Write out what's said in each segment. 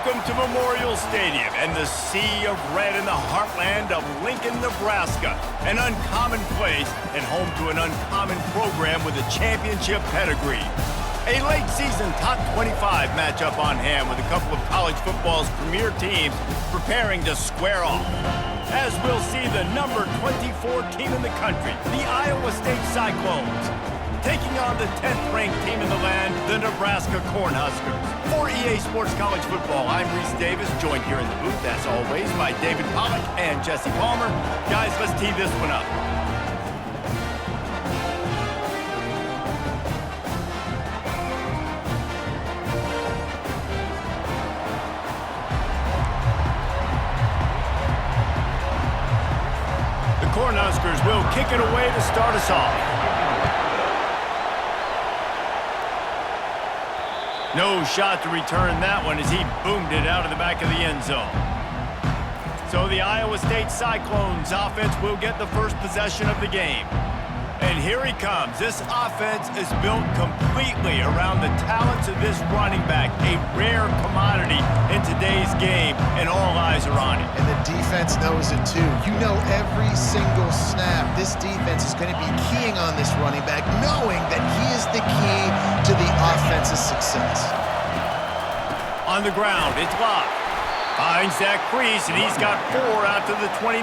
Welcome to Memorial Stadium and the sea of red in the heartland of Lincoln, Nebraska. An uncommon place and home to an uncommon program with a championship pedigree. A late season top 25 matchup on hand with a couple of college football's premier teams preparing to square off. As we'll see the number 24 team in the country, the Iowa State Cyclones, taking on the 10th-ranked team in the land, the Nebraska Cornhuskers. For EA Sports College Football, I'm Reese Davis, joined here in the booth, as always, by David Pollack and Jesse Palmer. Guys, let's tee this one up. The Cornhuskers will kick it away to start us off. No shot to return that one as he boomed it out of the back of the end zone. So the Iowa State Cyclones offense will get the first possession of the game. And here he comes. This offense is built completely around the talents of this running back, a rare commodity in today's game, and all eyes are on him. And the defense knows it too. You know every single snap, this defense is going to be keying on this running back, knowing that he is the key to the offense's success. On the ground, it's locked. Finds that crease, and he's got 4 out to the 29.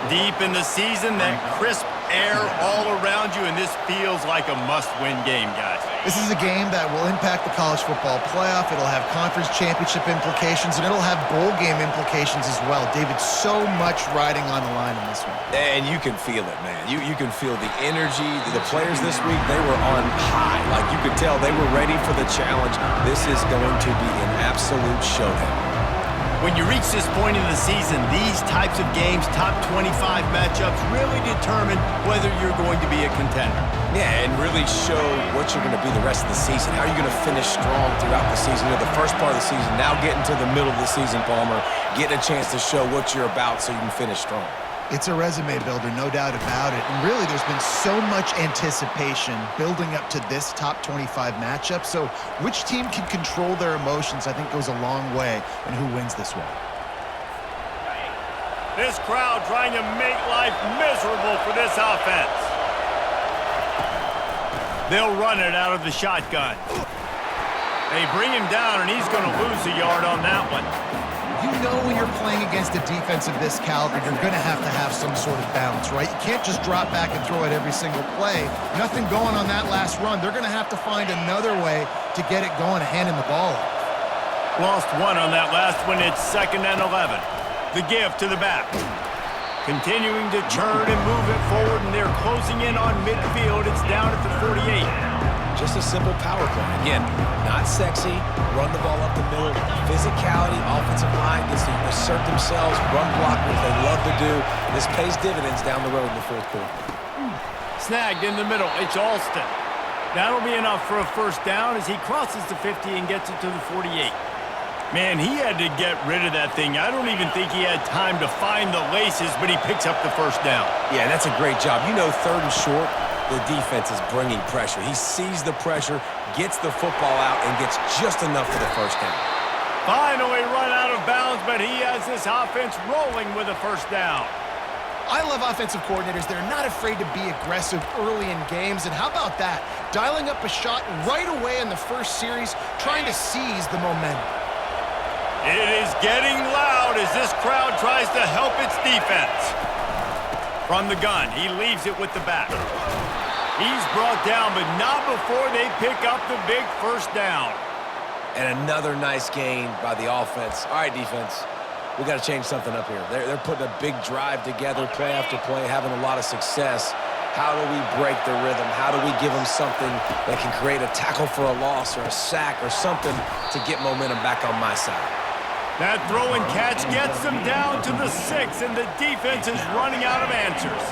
Deep in the season, that crisp air all around you, and this feels like a must-win game, guys. This is a game that will impact the college football playoff. It'll have conference championship implications, and it'll have bowl game implications as well. David, so much riding on the line in this one. And you can feel it, man. You can feel the energy. The players this week, they were on high. Like you could tell, they were ready for the challenge. This is going to be an absolute showdown. When you reach this point in the season, these types of games, top 25 matchups, really determine whether you're going to be a contender. Yeah, and really show what you're going to be the rest of the season. How are you going to finish strong throughout the season? You know, the first part of the season, now getting to the middle of the season, Palmer, getting a chance to show what you're about so you can finish strong. It's a resume builder, no doubt about it. And really, there's been so much anticipation building up to this top 25 matchup. So which team can control their emotions, I think, goes a long way in who wins this one. This crowd trying to make life miserable for this offense. They'll run it out of the shotgun. They bring him down, and he's going to lose a yard on that one. You know when you're playing against a defense of this caliber, you're going to have some sort of balance, right? You can't just drop back and throw it every single play. Nothing going on that last run. They're going to have to find another way to get it going, handing the ball off. Lost 1 on that last one. It's 2nd and 11. The give to the back. Continuing to churn and move it forward, and they're closing in on midfield. It's down at the 48. Just a simple power play. Again, not sexy, run the ball up the middle, physicality, offensive line gets to assert themselves, run block, which they love to do. This pays dividends down the road in the fourth quarter. Snagged in the middle. It's Alston. That'll be enough for a first down as he crosses the 50 and gets it to the 48. Man, he had to get rid of that thing. I don't even think he had time to find the laces, but he picks up the first down. Yeah, that's a great job. You know, 3rd and short, the defense is bringing pressure. He sees the pressure, gets the football out, and gets just enough for the first down. Finally run out of bounds, but he has this offense rolling with a first down. I love offensive coordinators. They're not afraid to be aggressive early in games. And how about that? Dialing up a shot right away in the first series, trying to seize the momentum. It is getting loud as this crowd tries to help its defense. From the gun, he leaves it with the back. He's brought down, but not before they pick up the big first down. And another nice gain by the offense. All right, defense, we got to change something up here. They're putting a big drive together, play after play, having a lot of success. How do we break the rhythm? How do we give them something that can create a tackle for a loss or a sack or something to get momentum back on my side? That throw and catch gets them down to the 6, and the defense is running out of answers.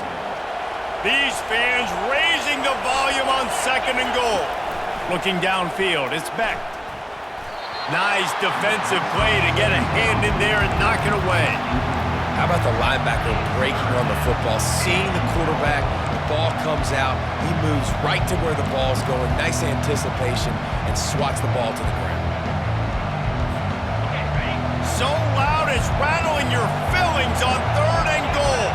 These fans raising the volume on 2nd and goal. Looking downfield, it's Beck. Nice defensive play to get a hand in there and knock it away. How about the linebacker breaking on the football, seeing the quarterback, the ball comes out, he moves right to where the ball's going, nice anticipation, and swats the ball to the ground. is rattling your fillings on 3rd and goal.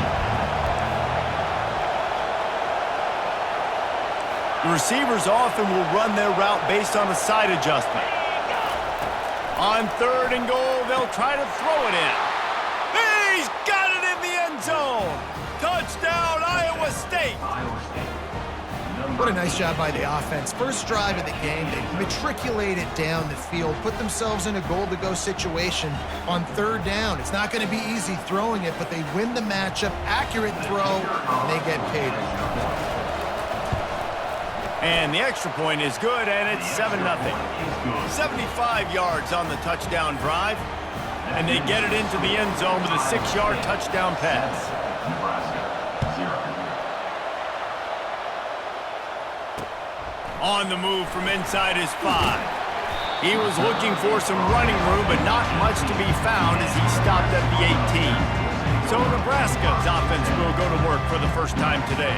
The receivers often will run their route based on a side adjustment. On 3rd and goal, they'll try to throw it in. He's got it in the end zone. Touchdown, Iowa State. What a nice job by the offense. First drive of the game, they matriculated down the field, put themselves in a goal-to-go situation on 3rd down. It's not going to be easy throwing it, but they win the matchup. Accurate throw, and they get paid. And the extra point is good, and it's 7-0. 75 yards on the touchdown drive, and they get it into the end zone with a 6-yard touchdown pass. On the move from inside his 5. He was looking for some running room, but not much to be found as he stopped at the 18. So Nebraska's offense will go to work for the first time today.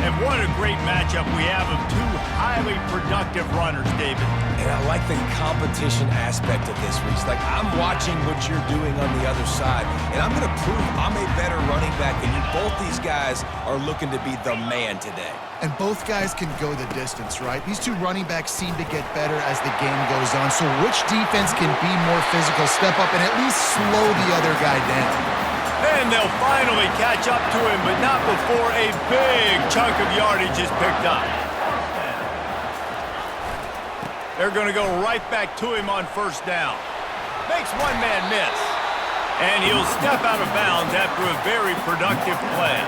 And what a great matchup we have of two highly productive runners, David. And I like the competition aspect of this, Reese. Like, I'm watching what you're doing on the other side, and I'm going to prove I'm a better running back than you. Both these guys are looking to be the man today. And both guys can go the distance, right? These two running backs seem to get better as the game goes on. So which defense can be more physical, step up, and at least slow the other guy down? And they'll finally catch up to him, but not before a big chunk of yardage is picked up. They're going to go right back to him on 1st down. Makes one man miss. And he'll step out of bounds after a very productive play.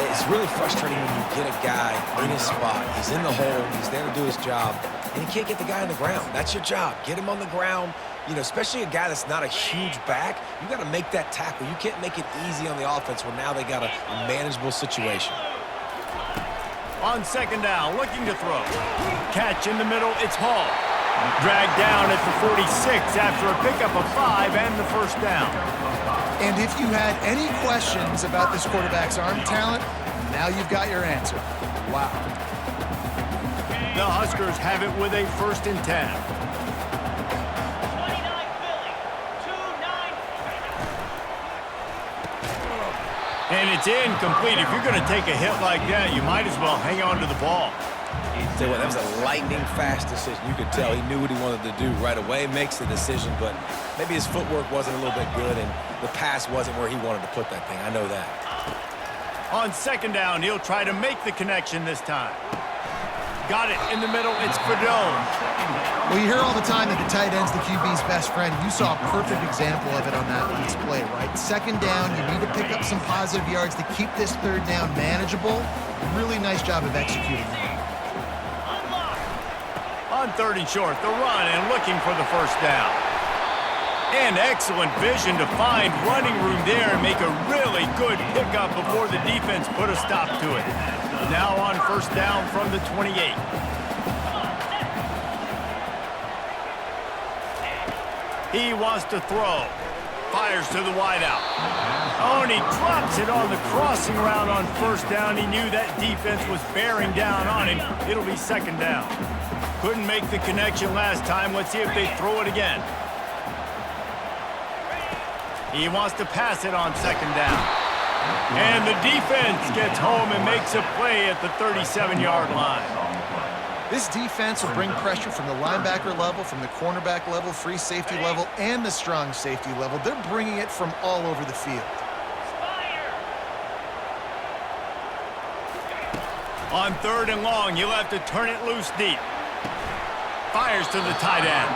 It's really frustrating when you get a guy in his spot. He's in the hole. He's there to do his job. And you can't get the guy on the ground. That's your job. Get him on the ground. You know, especially a guy that's not a huge back, you got to make that tackle. You can't make it easy on the offense when now they got a manageable situation. On 2nd down, looking to throw. Catch in the middle, it's Hall. Dragged down at the 46 after a pickup of 5 and the 1st down. And if you had any questions about this quarterback's arm talent, now you've got your answer. Wow. The Huskers have it with a 1st and 10. And it's incomplete. If you're going to take a hit like that, you might as well hang on to the ball. Tell you what, that was a lightning-fast decision. You could tell he knew what he wanted to do right away. Makes the decision, but maybe his footwork wasn't a little bit good, and the pass wasn't where he wanted to put that thing. I know that. On 2nd down, he'll try to make the connection this time. Got it in the middle. It's Fadone. Well, you hear all the time that the tight end's the QB's best friend. You saw a perfect example of it on that last play, right? 2nd down, you need to pick up some positive yards to keep this 3rd down manageable. Really nice job of executing that. On 3rd and short, the run and looking for the 1st down. And excellent vision to find running room there and make a really good pickup before the defense put a stop to it. Now on 1st down from the 28. He wants to throw. Fires to the wideout. Oh, and he drops it on the crossing route on 1st down. He knew that defense was bearing down on him. It'll be 2nd down. Couldn't make the connection last time. Let's see if they throw it again. He wants to pass it on 2nd down. And the defense gets home and makes a play at the 37-yard line. This defense will bring pressure from the linebacker level, from the cornerback level, free safety level, and the strong safety level. They're bringing it from all over the field. On 3rd and long, you'll have to turn it loose deep. Fires to the tight end.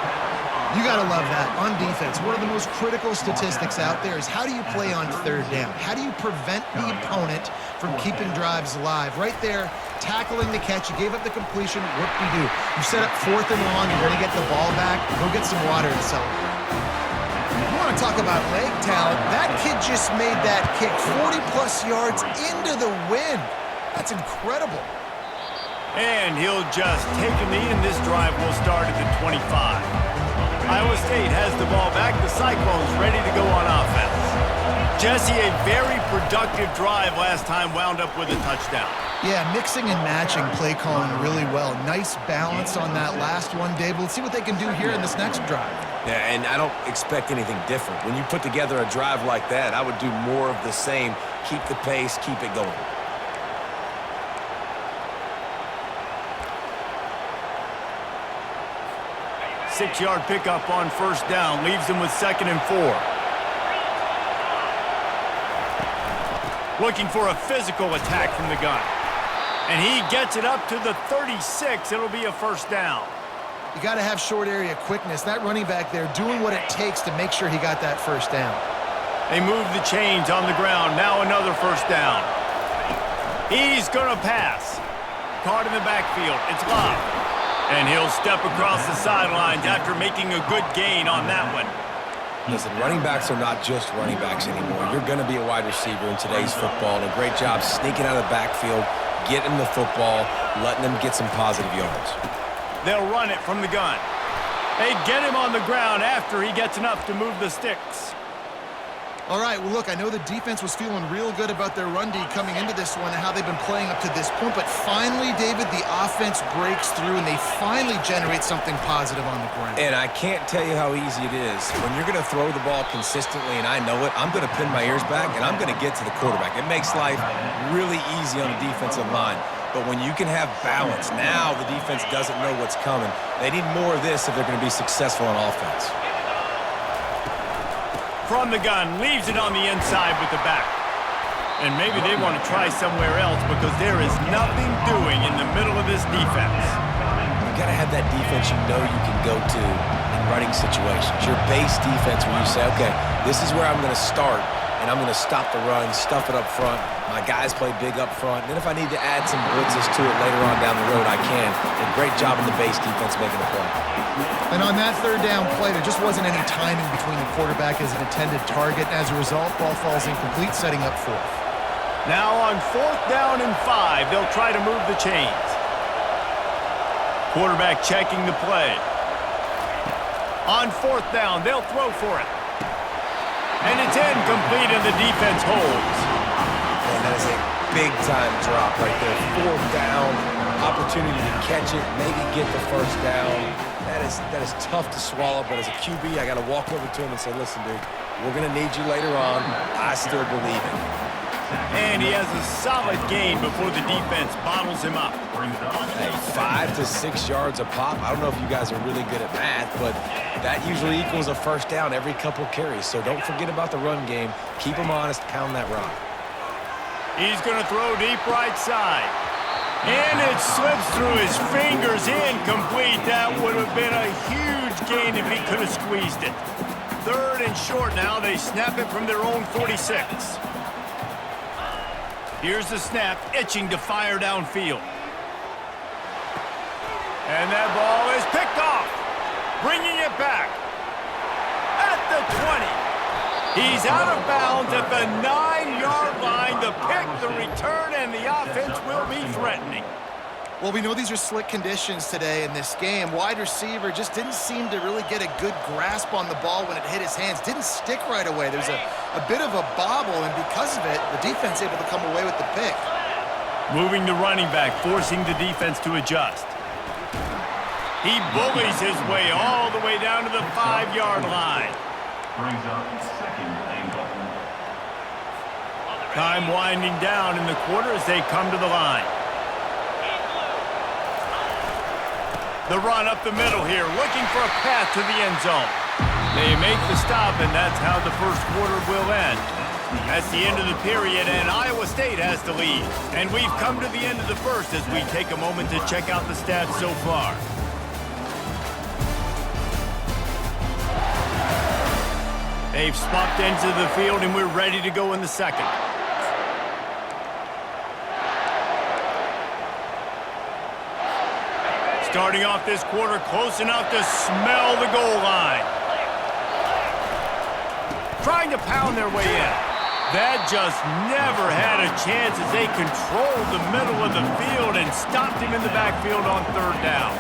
You got to love that. On defense, one of the most critical statistics out there is how do you play on 3rd down? How do you prevent the opponent from keeping drives alive? Right there, tackling the catch. You gave up the completion. Whoop-de-doo. You set up 4th and long. You're going to get the ball back. Go get some water and celebrate. You want to talk about leg talent? That kid just made that kick 40-plus yards into the wind. That's incredible. And he'll just take him in. This drive will start at the 25. Iowa State has the ball back. The Cyclones ready to go on offense. Jesse, a very productive drive last time, wound up with a touchdown. Yeah, mixing and matching play calling really well. Nice balance on that last one, Dave. Let's see what they can do here in this next drive. Yeah, and I don't expect anything different. When you put together a drive like that, I would do more of the same. Keep the pace, keep it going. Six-yard pickup on first down leaves them with 2nd and 4. Looking for a physical attack from the gun. And he gets it up to the 36. It'll be a first down. You got to have short area quickness. That running back there doing what it takes to make sure he got that first down. They move the chains on the ground. Now another first down. He's going to pass. Caught in the backfield. It's Love. And he'll step across the sidelines after making a good gain on that one. Listen, running backs are not just running backs anymore. You're going to be a wide receiver in today's football, and a great job sneaking out of the backfield, getting the football, letting them get some positive yards. They'll run it from the gun. They get him on the ground after he gets enough to move the sticks. All right, well, look, I know the defense was feeling real good about their run D coming into this one and how they've been playing up to this point, but finally, David, the offense breaks through and they finally generate something positive on the ground. And I can't tell you how easy it is. When you're going to throw the ball consistently, and I know it, I'm going to pin my ears back and I'm going to get to the quarterback. It makes life really easy on the defensive line. But when you can have balance, now the defense doesn't know what's coming. They need more of this if they're going to be successful on offense. From the gun, leaves it on the inside with the back. And maybe they want to try somewhere else because there is nothing doing in the middle of this defense. You got to have that defense you know you can go to in running situations. Your base defense where you say, okay, this is where I'm going to start, and I'm going to stop the run, stuff it up front. My guys play big up front. And then if I need to add some blitzes to it later on down the road, I can. And great job in the base defense making the play. And on that third down play, there just wasn't any timing between the quarterback as an intended target. As a result, ball falls incomplete, setting up fourth. Now on 4th down and 5, they'll try to move the chains. Quarterback checking the play. On 4th down, they'll throw for it. And it's incomplete, and the defense holds. And that is a big-time drop right there. 4th down, opportunity to catch it, maybe get the first down. That is tough to swallow, but as a QB, I got to walk over to him and say, listen, dude, we're going to need you later on. I still believe it. And he has a solid gain before the defense bottles him up. Hey, 5 to 6 yards a pop. I don't know if you guys are really good at math, but that usually equals a first down every couple carries. So don't forget about the run game. Keep them honest, pound that rock. He's going to throw deep right side. And it slips through his fingers, incomplete. That would have been a huge gain if he could have squeezed it. 3rd and short now. They snap it from their own 46. Here's the snap, itching to fire downfield. And that ball is picked off, bringing it back at the 20. He's out of bounds at the 9-yard line. The pick, the return, and the offense will be threatening. Well, we know these are slick conditions today in this game. Wide receiver just didn't seem to really get a good grasp on the ball when it hit his hands. Didn't stick right away. There's a bit of a bobble, and because of it, the defense able to come away with the pick. Moving the running back, forcing the defense to adjust. He bullies his way all the way down to the 5-yard line. Brings up 2nd and goal. Time winding down in the quarter as they come to the line. The run up the middle here, looking for a path to the end zone. They make the stop, and that's how the first quarter will end. That's the end of the period, and Iowa State has the lead. And we've come to the end of the first as we take a moment to check out the stats so far. They've swapped ends of the field, and we're ready to go in the second. Starting off this quarter close enough to smell the goal line. Trying to pound their way in. That just never had a chance as they controlled the middle of the field and stopped him in the backfield on 3rd down.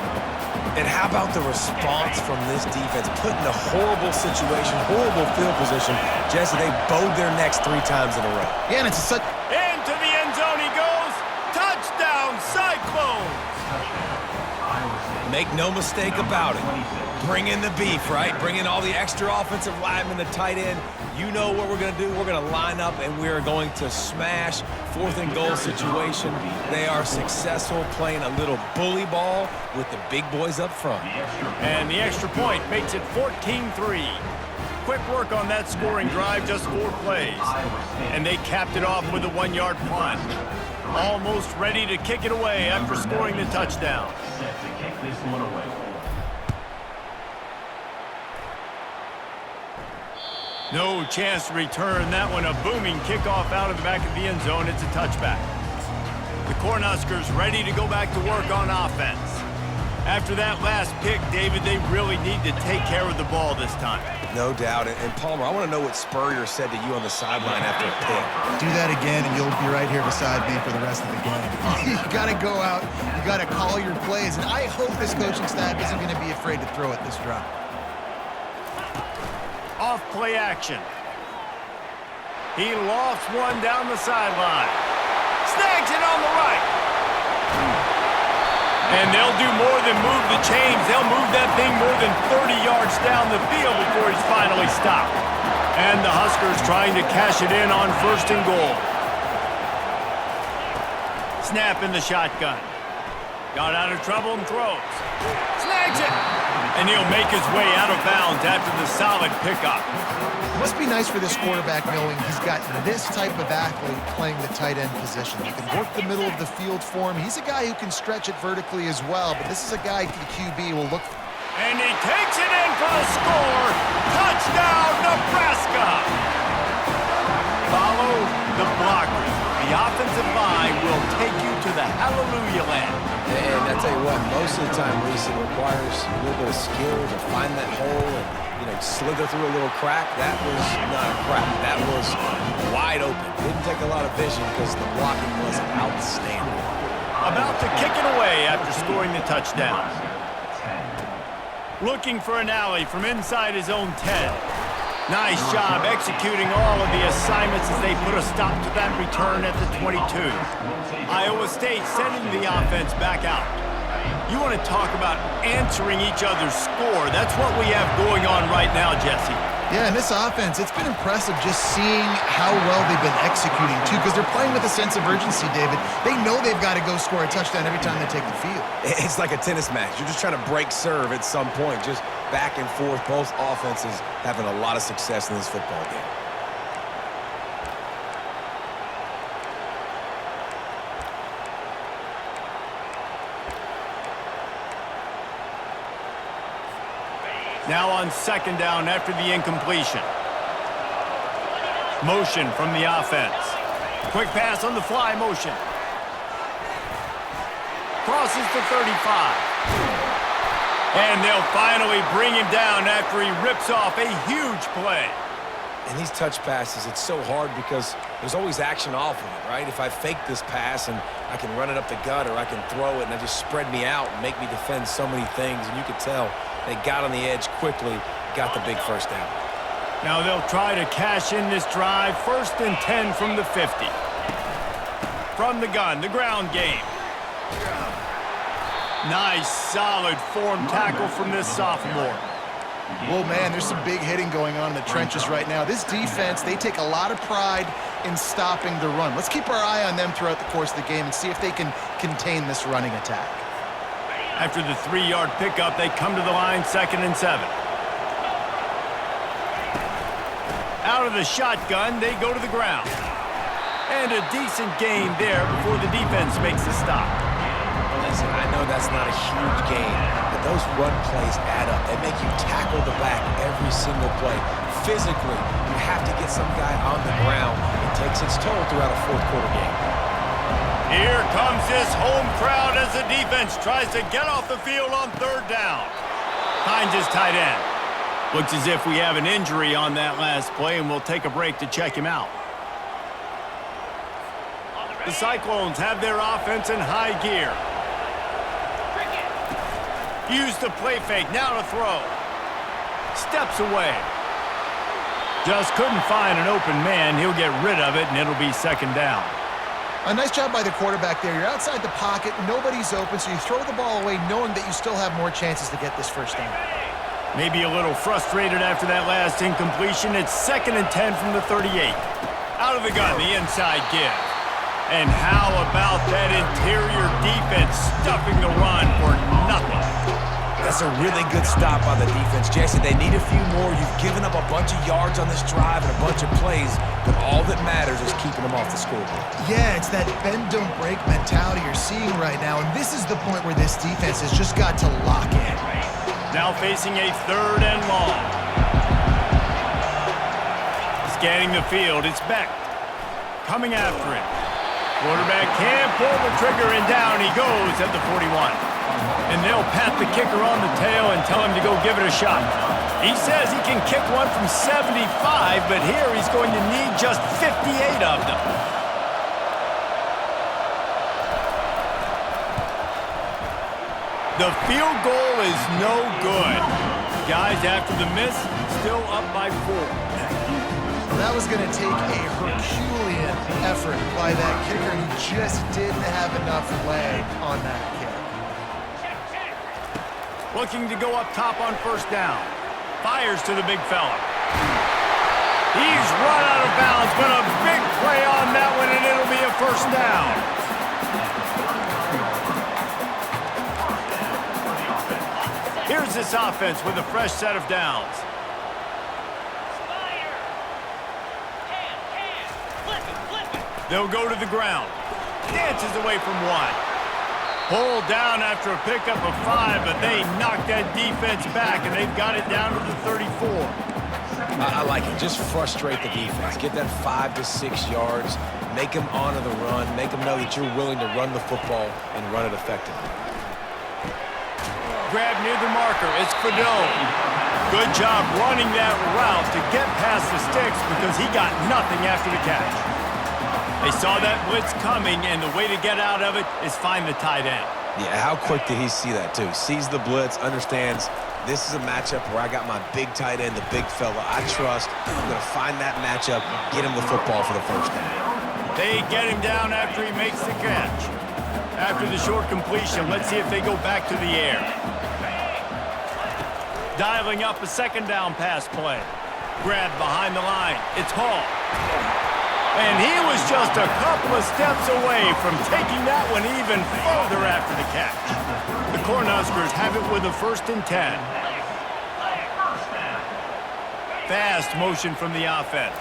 And how about the response from this defense? Put in a horrible situation, horrible field position. Jesse, they bowed their necks 3 times in a row. Yeah, and it's such... Into the end zone he goes. Touchdown, Cyclones! Make no mistake about it. Bring in the beef, right? Bring in all the extra offensive linemen, the tight end. You know what we're going to do. We're going to line up, and we're going to smash 4th and goal situation. They are successful playing a little bully ball with the big boys up front. And the extra point makes it 14-3. Quick work on that scoring drive, just 4 plays. And they capped it off with a 1-yard plunge. Almost ready to kick it away after scoring the touchdown. Set to kick this one away. No chance to return that one. A booming kickoff out of the back of the end zone. It's a touchback. The Cornhuskers ready to go back to work on offense. After that last pick, David, they really need to take care of the ball this time. No doubt. And Palmer, I want to know what Spurrier said to you on the sideline after a pick. Do that again, and you'll be right here beside me for the rest of the game. You got to go out. You got to call your plays. And I hope this coaching staff isn't going to be afraid to throw it this drive. Off play action. He lofts one down the sideline. Snags it on the right. And they'll do more than move the chains. They'll move that thing more than 30 yards down the field before he's finally stopped. And the Huskers trying to cash it in on 1st and goal. Snap in the shotgun. Got out of trouble and throws. Snags it. And he'll make his way out of bounds after the solid pickup. Must be nice for this quarterback knowing he's got this type of athlete playing the tight end position. He can work the middle of the field for him. He's a guy who can stretch it vertically as well, but this is a guy the QB will look for. And he takes it in for the score. Touchdown, Nebraska! Follow the blockers. The offensive line will take you to the hallelujah land. And I tell you what, most of the time, Reese, it requires a little bit of skill to find that hole and, slither through a little crack. That was not a crack. That was wide open. Didn't take a lot of vision because the blocking was outstanding. About to kick it away after scoring the touchdown. Looking for an alley from inside his own 10. Nice job executing all of the assignments as they put a stop to that return at the 22. Iowa State sending the offense back out. You want to talk about answering each other's score. That's what we have going on right now, Jesse. Yeah, and this offense, it's been impressive just seeing how well they've been executing, too, because they're playing with a sense of urgency, David. They know they've got to go score a touchdown every time they take the field. It's like a tennis match. You're just trying to break serve at some point, just back and forth. Both offenses having a lot of success in this football game. Now on 2nd down after the incompletion. Motion from the offense. Quick pass on the fly motion. Crosses the 35. And they'll finally bring him down after he rips off a huge play. And these touch passes, it's so hard because there's always action off of it, right? If I fake this pass and I can run it up the gut or I can throw it and it just spread me out and make me defend so many things, and you could tell they got on the edge quickly, got the big 1st down. Now they'll try to cash in this drive. 1st and 10 from the 50. From the gun, the ground game. Nice, solid form tackle from this sophomore. Well, man, there's some big hitting going on in the trenches right now. This defense, they take a lot of pride in stopping the run. Let's keep our eye on them throughout the course of the game and see if they can contain this running attack. After the 3-yard pickup, they come to the line, 2nd and 7. Out of the shotgun, they go to the ground. And a decent gain there before the defense makes the stop. Listen, I know that's not a huge gain, but those run plays add up. They make you tackle the back every single play. Physically, you have to get some guy on the ground. It takes its toll throughout a 4th quarter game. Here comes this home crowd as the defense tries to get off the field on 3rd down. Finds his tight end. Looks as if we have an injury on that last play, and we'll take a break to check him out. The Cyclones have their offense in high gear. Use the play fake, now to throw. Steps away. Just couldn't find an open man. He'll get rid of it, and it'll be 2nd down. A nice job by the quarterback there. You're outside the pocket, nobody's open, so you throw the ball away knowing that you still have more chances to get this first down. Maybe a little frustrated after that last incompletion. It's 2nd and 10 from the 38. Out of the gun, the inside give. And how about that interior defense stuffing the run for nothing? That's a really good stop by the defense. Jason, they need a few more. You've given up a bunch of yards on this drive and a bunch of plays, but all that matters is keeping them off the scoreboard. Yeah, it's that bend, don't break mentality you're seeing right now, and this is the point where this defense has just got to lock in. Now facing a 3rd and long. Scanning the field, it's Beck. Coming after it. Quarterback can't pull the trigger, and down he goes at the 41. And they'll pat the kicker on the tail and tell him to go give it a shot. He says he can kick one from 75, but here he's going to need just 58 of them. The field goal is no good. Guys, after the miss, still up by 4. That was going to take a Herculean effort by that kicker. He just didn't have enough leg on that kick. Looking to go up top on 1st down. Fires to the big fella. He's run out of bounds, but a big play on that one, and it'll be a 1st down. Here's this offense with a fresh set of downs. They'll go to the ground. Dances away from 1. Pulled down after a pickup of 5, but they knocked that defense back, and they've got it down to the 34. I like it. Just frustrate the defense. Get that 5 to 6 yards. Make them honor the run. Make them know that you're willing to run the football and run it effectively. Grab near the marker. It's Fedone. Good job running that route to get past the sticks because he got nothing after the catch. They saw that blitz coming, and the way to get out of it is find the tight end. Yeah, how quick did he see that, too? Sees the blitz, understands this is a matchup where I got my big tight end, the big fella I trust. I'm going to find that matchup, get him the football for the 1st down. They get him down after he makes the catch. After the short completion, let's see if they go back to the air. Dialing up a 2nd down pass play. Grab behind the line. It's Hall. And he was just a couple of steps away from taking that one even further after the catch. The Cornhuskers have it with a 1st and 10. Fast motion from the offense.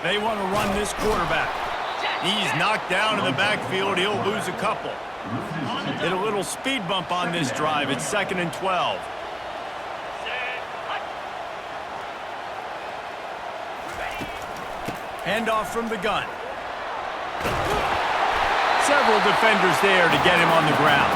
They want to run this quarterback. He's knocked down in the backfield. He'll lose a couple. Get a little speed bump on this drive. It's 2nd and 12. Handoff from the gun. Several defenders there to get him on the ground.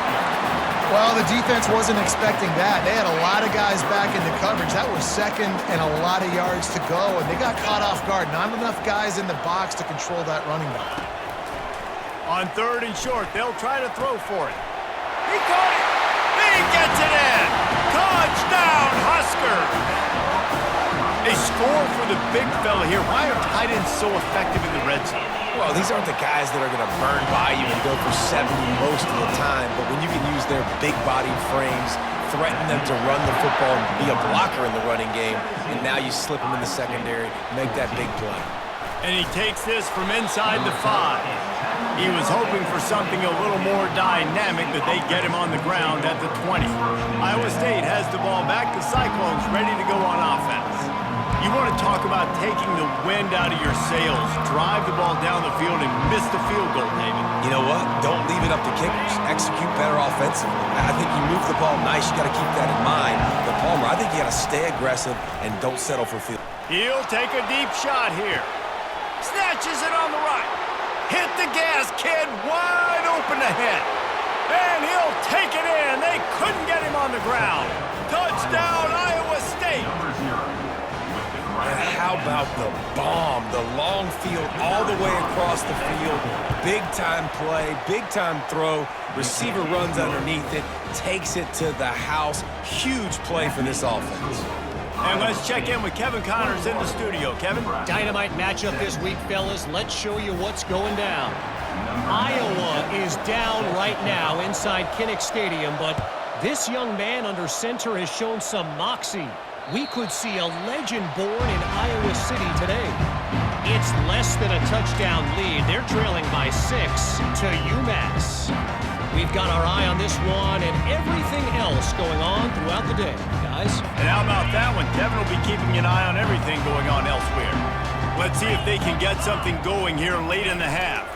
Well, the defense wasn't expecting that. They had a lot of guys back into coverage. That was 2nd and a lot of yards to go, and they got caught off guard. Not enough guys in the box to control that running back. On 3rd and short, they'll try to throw for it. He caught it. He gets it in. Touchdown, Huskers. They score for the big fella here. Why are tight ends so effective in the red zone? Well, these aren't the guys that are going to burn by you and go for 70 most of the time, but when you can use their big-bodied frames, threaten them to run the football and be a blocker in the running game, and now you slip them in the secondary, make that big play. And he takes this from inside the 5. He was hoping for something a little more dynamic, but they get him on the ground at the 20. Iowa State has the ball back. The Cyclones ready to go on offense. You want to talk about taking the wind out of your sails. Drive the ball down the field and miss the field goal, David. You know what? Don't leave it up to kickers. Execute better offensively. I think you move the ball nice. You got to keep that in mind. But Palmer, I think you got to stay aggressive and don't settle for field. He'll take a deep shot here. Snatches it on the right. Hit the gas, kid. Wide open ahead. And he'll take it in. They couldn't get him on the ground. Touchdown, Iowa State. And how about the bomb, the long field all the way across the field. Big-time play, big-time throw. Receiver runs underneath it, takes it to the house. Huge play for this offense. And let's check in with Kevin Connors in the studio. Kevin? Dynamite matchup this week, fellas. Let's show you what's going down. Iowa is down right now inside Kinnick Stadium, but this young man under center has shown some moxie. We could see a legend born in Iowa City today. It's less than a touchdown lead. They're trailing by 6 to UMass. We've got our eye on this one and everything else going on throughout the day, guys. And how about that one? Kevin will be keeping an eye on everything going on elsewhere. Let's see if they can get something going here late in the half.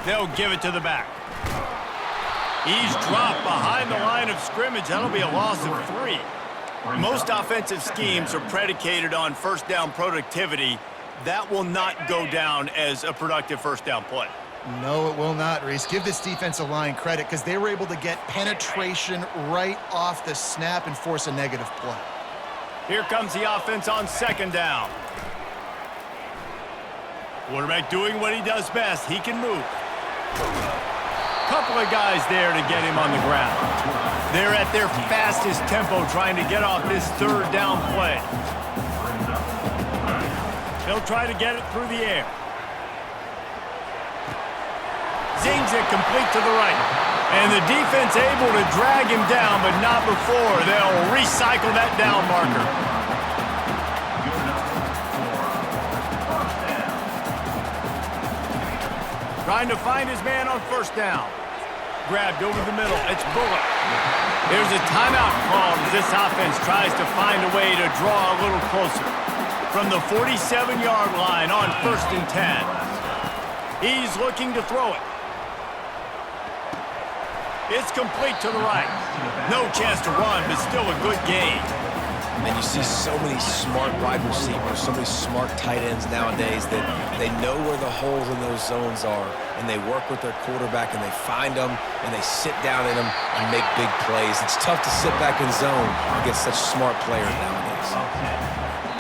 They'll give it to the back. He's dropped behind the line of scrimmage. That'll be a loss of 3. Most offensive schemes are predicated on first down productivity. That will not go down as a productive first down play. No, it will not, Reese. Give this defensive line credit because they were able to get penetration right off the snap and force a negative play. Here comes the offense on second down. Quarterback doing what he does best. He can move. Couple of guys there to get him on the ground. They're at their fastest tempo trying to get off this third down play. They'll try to get it through the air. Zings it complete to the right. And the defense able to drag him down, but not before. They'll recycle that down marker. Trying to find his man on first down. Grabbed over the middle. It's Bullock. There's a timeout called as this offense tries to find a way to draw a little closer. From the 47-yard line on 1st and 10. He's looking to throw it. It's complete to the right. No chance to run, but still a good game. And you see so many smart wide receivers, so many smart tight ends nowadays that they know where the holes in those zones are, and they work with their quarterback, and they find them, and they sit down in them and make big plays. It's tough to sit back in zone against such smart players nowadays.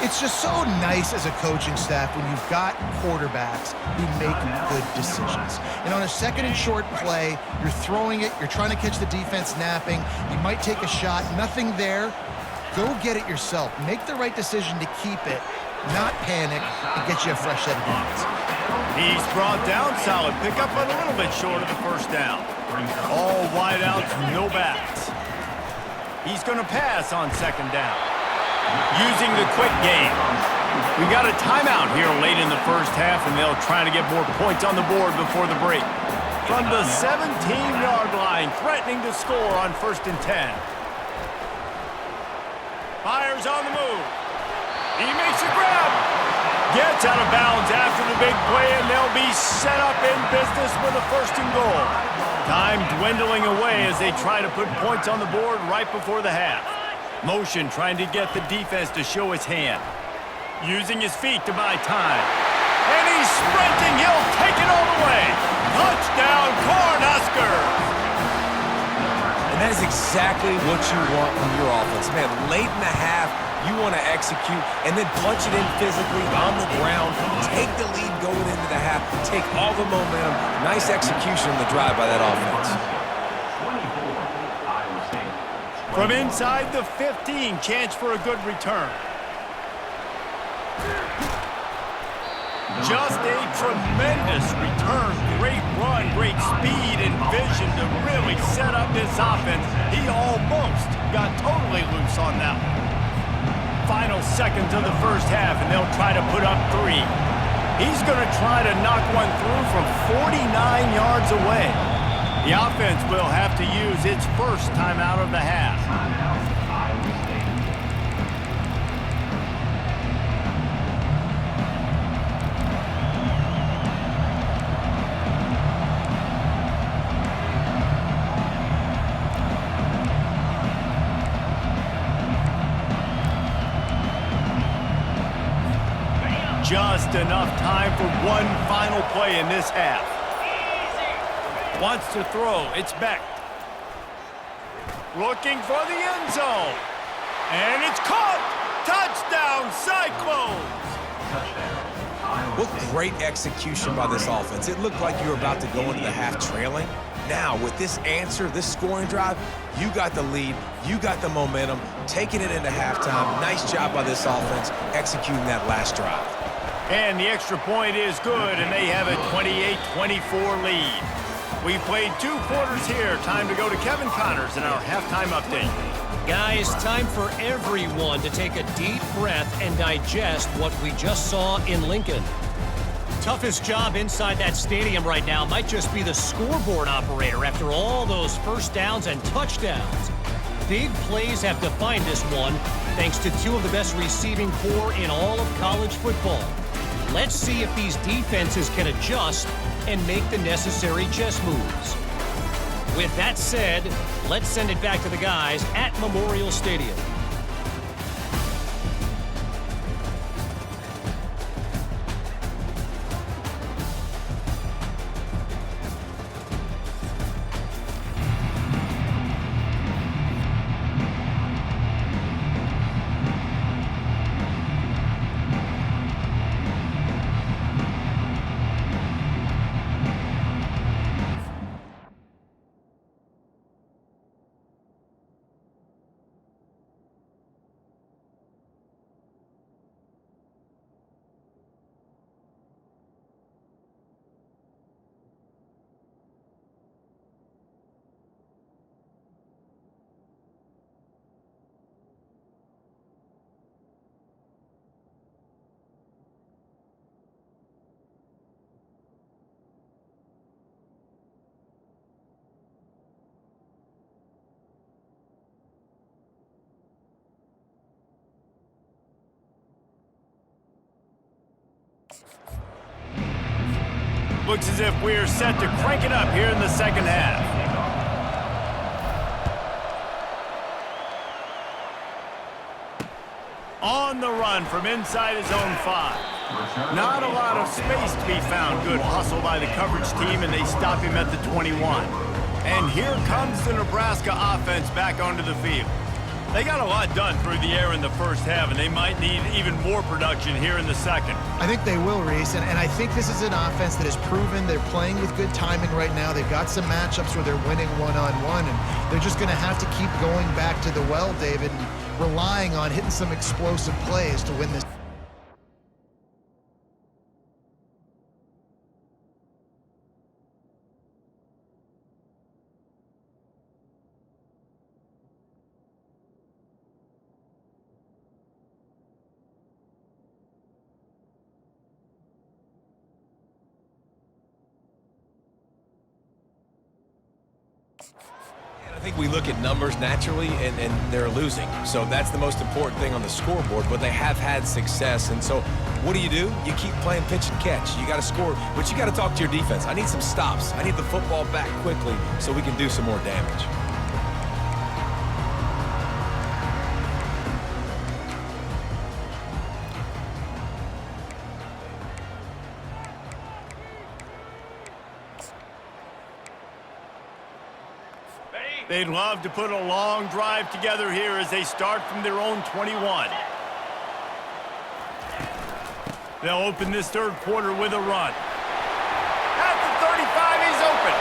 It's just so nice as a coaching staff when you've got quarterbacks who make good decisions. And on a second and short play, you're throwing it, you're trying to catch the defense napping, you might take a shot, nothing there. Go get it yourself. Make the right decision to keep it, not panic, and get you a fresh set of hands. He's brought down solid pickup, but a little bit short of the first down. All wideouts, no backs. He's going to pass on second down. Using the quick game. We got a timeout here late in the first half, and they'll try to get more points on the board before the break. From the 17-yard line, threatening to score on 1st and 10. Fires on the move. He makes a grab. Gets out of bounds after the big play, and they'll be set up in business with a 1st and goal. Time dwindling away as they try to put points on the board right before the half. Motion trying to get the defense to show his hand. Using his feet to buy time. And he's sprinting. He'll take it all the way. Touchdown, Cornhuskers! And that is exactly what you want from your offense. Man, late in the half, you want to execute and then punch it in physically on the ground. Take the lead going into the half. Take all the momentum. Nice execution on the drive by that offense. From inside the 15, chance for a good return. Just a tremendous return. Great run, great speed and vision to really set up this offense. He almost got totally loose on that one. Final seconds of the first half, and they'll try to put up 3. He's going to try to knock one through from 49 yards away. The offense will have to use its first timeout of the half. Just enough time for one final play in this half. Wants to throw. It's Beck. Looking for the end zone. And it's caught. Touchdown, Cyclones. What great execution by this offense. It looked like you were about to go into the half trailing, now with this answer, this scoring drive, you got the lead, you got the momentum, taking it into halftime. Nice job by this offense executing that last drive. And the extra point is good, and they have a 28-24 lead. We played 2 quarters here. Time to go to Kevin Connors in our halftime update. Guys, time for everyone to take a deep breath and digest what we just saw in Lincoln. Toughest job inside that stadium right now might just be the scoreboard operator after all those first downs and touchdowns. Big plays have defined this one, thanks to 2 of the best receiving corps in all of college football. Let's see if these defenses can adjust and make the necessary chess moves. With that said, let's send it back to the guys at Memorial Stadium. Looks as if we're set to crank it up here in the second half. On the run from inside his own 5. Not a lot of space to be found. Good hustle by the coverage team, and they stop him at the 21. And here comes the Nebraska offense back onto the field. They got a lot done through the air in the first half, and they might need even more production here in the second. I think they will, Reese, and I think this is an offense that has proven they're playing with good timing right now. They've got some matchups where they're winning one-on-one, and they're just going to have to keep going back to the well, David, and relying on hitting some explosive plays to win this. I think we look at numbers naturally, and they're losing. So that's the most important thing on the scoreboard, but they have had success. And so what do? You keep playing pitch and catch. You got to score, but you got to talk to your defense. I need some stops. I need the football back quickly so we can do some more damage. They'd love to put a long drive together here as they start from their own 21. They'll open this third quarter with a run. At the 35, he's open.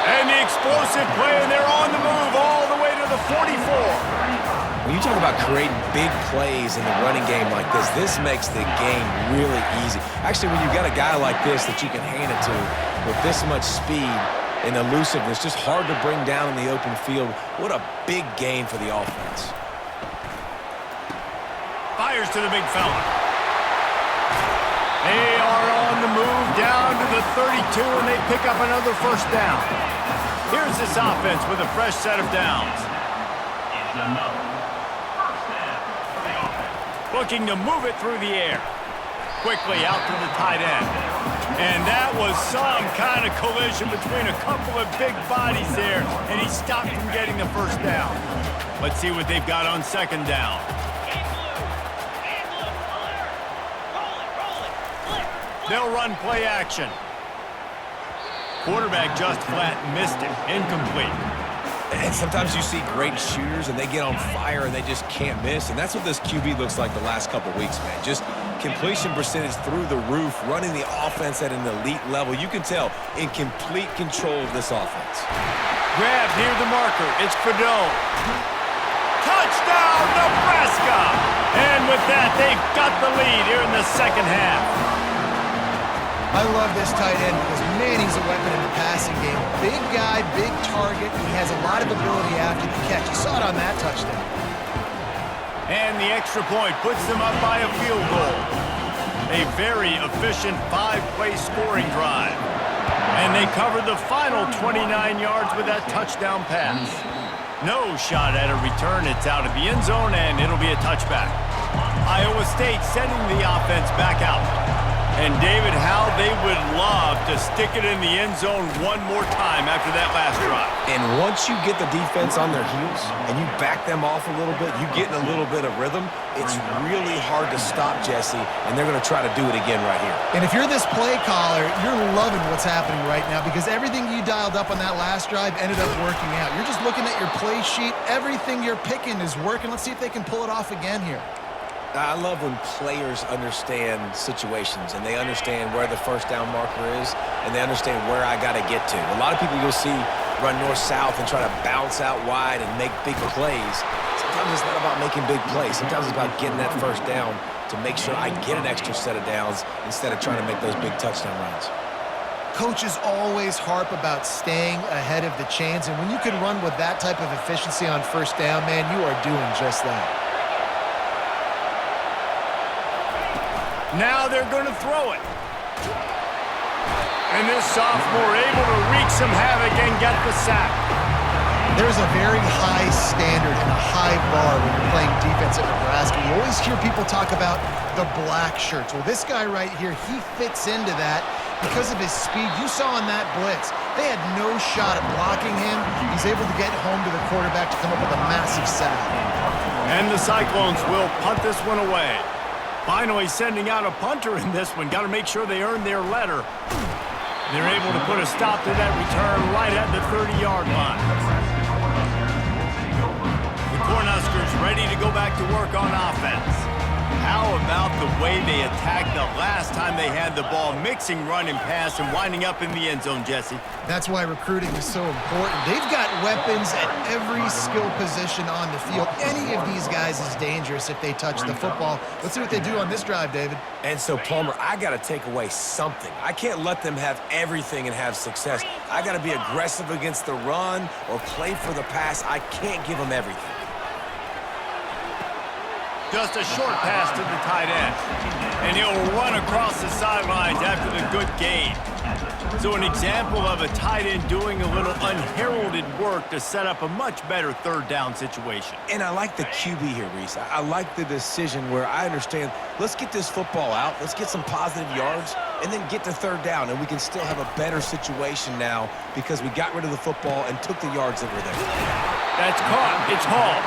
And the explosive play, and they're on the move all the way to the 44. When you talk about creating big plays in the running game like this makes the game really easy. Actually, when you've got a guy like this that you can hand it to with this much speed and elusiveness, just hard to bring down in the open field. What a big gain for the offense. Fires to the big fella. They are on the move down to the 32, and they pick up another first down. Here's this offense with a fresh set of downs. Looking to move it through the air. Quickly out to the tight end. And that was some kind of collision between a couple of big bodies there, and he stopped from getting the first down. Let's see what they've got on second down. They'll run play action. Quarterback just flat missed it. Incomplete. And sometimes you see great shooters, and they get on fire, and they just can't miss. And that's what this QB looks like the last couple weeks, man. Just completion percentage through the roof, running the offense at an elite level. You can tell in complete control of this offense. Grab near the marker. It's Fedot. Touchdown, Nebraska! And with that, they've got the lead here in the second half. I love this tight end because, man, he's a weapon in the passing game. Big guy, big target. He has a lot of ability after the catch. You saw it on that touchdown. And the extra point puts them up by a field goal. A very efficient 5-play scoring drive. And they cover the final 29 yards with that touchdown pass. No shot at a return. It's out of the end zone, and it'll be a touchback. Iowa State sending the offense back out. And, David, how they would love to stick it in the end zone one more time after that last drive. And once you get the defense on their heels and you back them off a little bit, you get in a little bit of rhythm, it's really hard to stop, Jesse, and they're going to try to do it again right here. And if you're this play caller, you're loving what's happening right now because everything you dialed up on that last drive ended up working out. You're just looking at your play sheet. Everything you're picking is working. Let's see if they can pull it off again here. I love when players understand situations and they understand where the first down marker is and they understand where I got to get to. A lot of people you'll see run north-south and try to bounce out wide and make big plays. Sometimes it's not about making big plays. Sometimes it's about getting that first down to make sure I get an extra set of downs instead of trying to make those big touchdown runs. Coaches always harp about staying ahead of the chains, and when you can run with that type of efficiency on first down, man, you are doing just that. Now they're going to throw it. And this sophomore able to wreak some havoc and get the sack. There's a very high standard and a high bar when you're playing defense at Nebraska. You always hear people talk about the black shirts. Well, this guy right here, he fits into that because of his speed. You saw on that blitz, they had no shot at blocking him. He's able to get home to the quarterback to come up with a massive sack. And the Cyclones will punt this one away. Finally sending out a punter in this one. Got to make sure they earn their letter. They're able to put a stop to that return right at the 30-yard line. The Cornhuskers ready to go back to work on offense. How about the way they attacked the last time they had the ball, mixing run and pass and winding up in the end zone, Jesse? That's why recruiting is so important. They've got weapons at every skill position on the field. Any of these guys is dangerous if they touch the football. Let's see what they do on this drive, David. And so, Palmer, I got to take away something. I can't let them have everything and have success. I got to be aggressive against the run or play for the pass. I can't give them everything. Just a short pass to the tight end. And he'll run across the sidelines after the good gain. So an example of a tight end doing a little unheralded work to set up a much better third down situation. And I like the QB here, Reese. I like the decision where I understand, let's get this football out, let's get some positive yards, and then get to third down, and we can still have a better situation now because we got rid of the football and took the yards that were there. That's caught. It's Hall.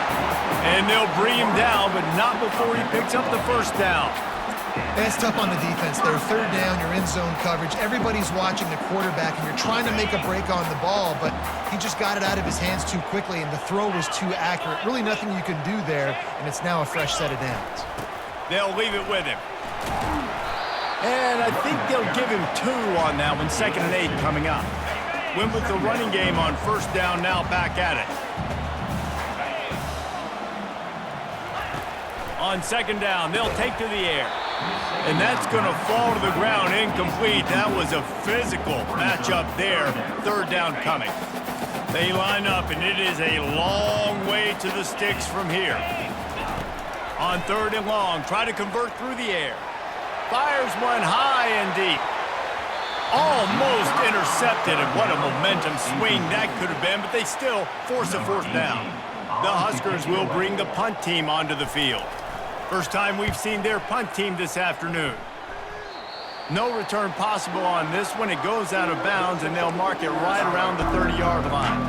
And they'll bring him down, but not before he picks up the first down. That's tough on the defense there. Third down, you're in zone coverage. Everybody's watching the quarterback, and you're trying to make a break on the ball, but he just got it out of his hands too quickly, and the throw was too accurate. Really nothing you can do there, and it's now a fresh set of downs. They'll leave it with him. And I think they'll give him 2 on that one, 2nd and 8 coming up. Went with the running game on first down, now back at it. On 2nd down, they'll take to the air. And that's going to fall to the ground incomplete. That was a physical matchup there. 3rd down coming. They line up, and it is a long way to the sticks from here. On 3rd and long, try to convert through the air. Fires one high and deep. Almost intercepted, and what a momentum swing that could have been, but they still force a 4th down. The Huskers will bring the punt team onto the field. First time we've seen their punt team this afternoon. No return possible on this one. It goes out of bounds, and they'll mark it right around the 30-yard line.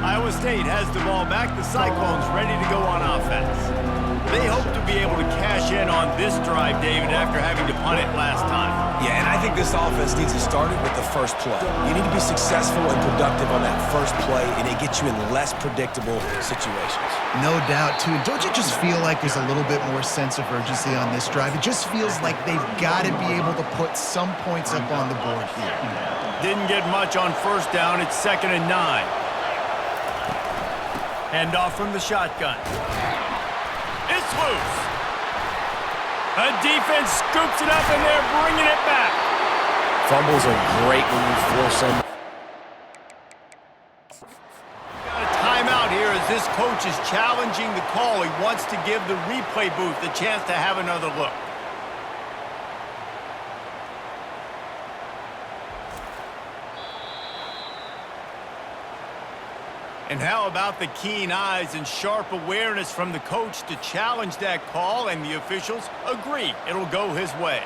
Iowa State has the ball back. The Cyclones ready to go on offense. They hope to be able to cash in on this drive, David, after having to punt it last time. Yeah, and I think this offense needs to start it with the first play. You need to be successful and productive on that first play, and it gets you in less predictable situations. No doubt, too. Don't you just feel like there's a little bit more sense of urgency on this drive? It just feels like they've got to be able to put some points up on the board here. Didn't get much on first down. It's 2nd and 9. Hand off from the shotgun. It's loose. A defense scoops it up, and they're bringing it back. Fumbles are great when you force them. Got a timeout here as this coach is challenging the call. He wants to give the replay booth the chance to have another look. And how about the keen eyes and sharp awareness from the coach to challenge that call, and the officials agree it'll go his way.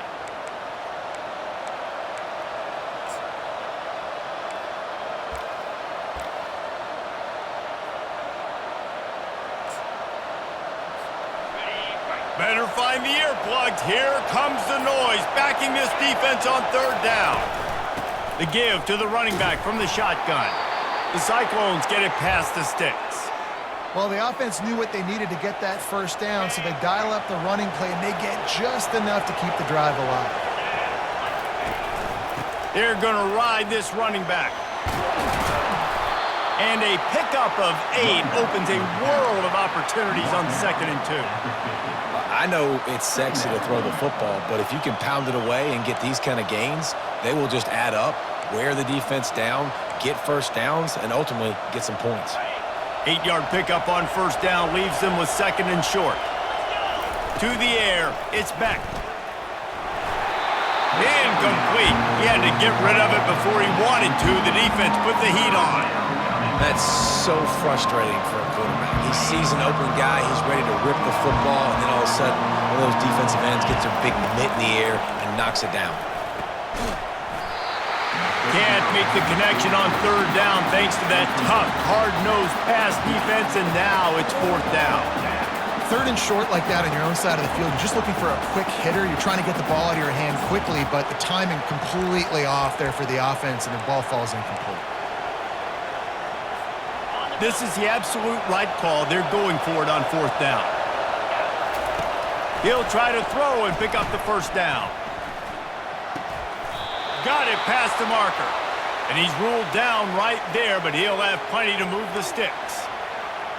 Better find the earplugs. Here comes the noise, backing this defense on 3rd down. The give to the running back from the shotgun. The Cyclones get it past the sticks. Well, the offense knew what they needed to get that first down, so they dial up the running play, and they get just enough to keep the drive alive. They're going to ride this running back. And a pickup of 8 opens a world of opportunities on 2nd and 2. I know it's sexy to throw the football, but if you can pound it away and get these kind of gains, they will just add up, wear the defense down, get first downs, and ultimately get some points. 8-yard pickup on first down leaves them with 2nd and short. To the air, it's Beck. Incomplete. He had to get rid of it before he wanted to. The defense put the heat on. That's so frustrating for a quarterback. He sees an open guy, he's ready to rip the football, and then all of a sudden, one of those defensive ends gets their big mitt in the air and knocks it down. Can't make the connection on 3rd down thanks to that tough, hard-nosed pass defense, and now it's 4th down. 3rd and short like that on your own side of the field, you're just looking for a quick hitter. You're trying to get the ball out of your hand quickly, but the timing completely off there for the offense, and the ball falls incomplete. This is the absolute right call. They're going for it on 4th down. He'll try to throw and pick up the first down. Got it past the marker. And he's ruled down right there, but he'll have plenty to move the sticks.